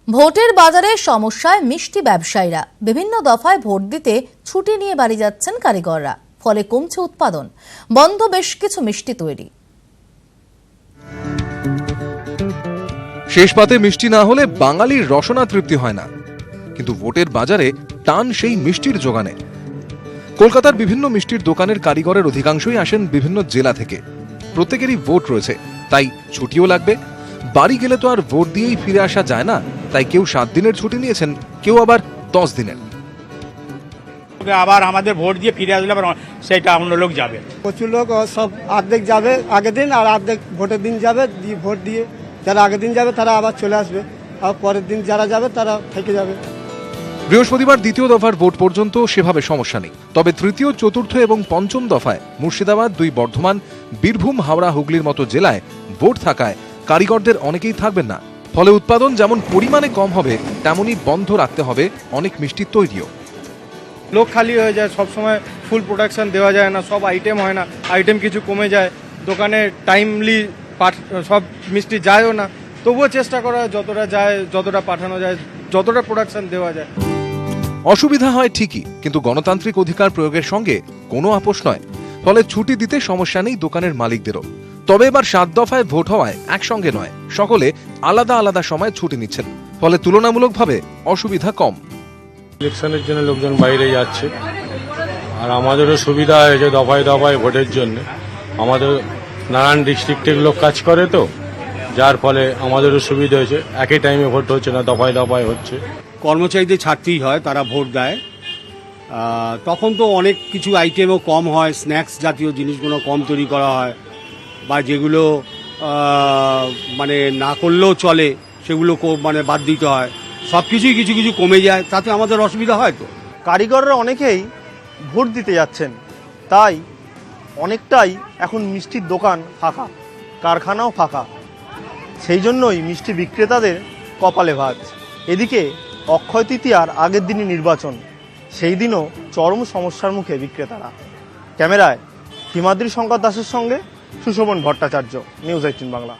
ভোটের বাজারে সমস্যায় মিষ্টি ব্যবসায়ীরা। বিভিন্ন দফায় ভোট দিতে ছুটি নিয়ে বাড়ি যাচ্ছেন কারিগররা, ফলে কমছে উৎপাদন, বন্ধ বেশ কিছু মিষ্টি তৈরি। শেষ পাতে মিষ্টি না হলে বাঙালির রসনা তৃপ্তি হয় না, কিন্তু ভোটের বাজারে টান সেই মিষ্টির জোগানে। কলকাতার বিভিন্ন মিষ্টির দোকানের কারিগরের অধিকাংশই আসেন বিভিন্ন জেলা থেকে। প্রত্যেকেরই ভোট রয়েছে, তাই ছুটিও লাগবে। বাড়ি গেলে তো আর ভোট দিয়েই ফিরে আসা যায় না, তাই কেউ 7 দিনের ছুটি নিয়েছেন, কেউ আবার 10 দিনের। আবার আমাদের ভোট দিয়ে ফিরে আসলে আবার সেটা অন্য লোক যাবে। প্রচুর লোক সব অর্ধেক যাবে আগের দিন, আর অর্ধেক ভোটের দিন যাবে, দিয়ে ভোট দিয়ে যারা আগের দিন যাবে তারা আবার চলে আসবে, আর পরের দিন যারা যাবে তারা থেকে যাবে। বৃহস্পতিবার দ্বিতীয় দফার ভোট পর্যন্ত সেভাবে সমস্যা নেই, তবে তৃতীয়, চতুর্থ এবং পঞ্চম দফায় মুর্শিদাবাদ, 2 বর্ধমান, বীরভূম, হাওড়া, হুগলির মতো জেলায় ভোট থাকায় কারিগরদের অনেকেই থাকবেন না। ফলে উৎপাদন যেমন পরিমাণে কম হবে, তেমনি বন্ধ রাখতে হবে অনেক মিষ্টির তৈরিও। লোক খালি হয়ে যায়, সব সময় ফুল প্রোডাকশন দেওয়া যায় না, সব আইটেম হয় না, আইটেম কিছু কমে যায়, দোকানে টাইমলি সব মিষ্টি যায়ও না। তবুও চেষ্টা করা হয় যতটা যায়, যতটা পাঠানো যায়, যতটা প্রোডাকশন দেওয়া যায়। অসুবিধা হয় ঠিকই, কিন্তু গণতান্ত্রিক অধিকার প্রয়োগের সঙ্গে কোনো আপোষ নয়। ফলে ছুটি দিতে সমস্যা নেই দোকানের মালিকদেরও। তবে এবার 7 দফায় ভোট হওয়ায় একসঙ্গে নয়, সকলে আলাদা আলাদা সময় ছুটি নিচ্ছেন, ফলে তুলনামূলকভাবে অসুবিধা কম। ইলেকশনের জন্য লোকজন বাইরে যাচ্ছে, আর আমাদেরও সুবিধা হয়েছে দফায় দফায় ভোটের জন্য। আমাদের নানান ডিস্ট্রিক্টের লোক কাজ করে, তো যার ফলে আমাদেরও সুবিধা হয়েছে, একই টাইমে ভোট হচ্ছে না, দফায় দফায় হচ্ছে। কর্মচারীদের ছাড়তেই হয়, তারা ভোট দেয়। তখন তো অনেক কিছু আইটেমও কম হয়, স্ন্যাক্স জাতীয় জিনিসগুলো কম তৈরি করা হয়, বা যেগুলো মানে না করলেও চলে সেগুলো মানে বাদ দিতে হয়। সব কিছুই কিছু কিছু কমে যায়, তাতে আমাদের অসুবিধা হয়। তো কারিগররা অনেকেই ভোট দিতে যাচ্ছেন, তাই অনেকটাই এখন মিষ্টির দোকান ফাঁকা, কারখানাও ফাঁকা। সেই জন্যই মিষ্টি বিক্রেতাদের কপালে ভাঁজ। এদিকে অক্ষয় তৃতীয়ার আগের দিনই নির্বাচন, সেই দিনও চরম সমস্যার মুখে বিক্রেতারা। ক্যামেরায় হিমাদ্রি শঙ্কর দাসের সঙ্গে সুশোভন ভট্টাচার্য, নিউজ 18 বাংলা।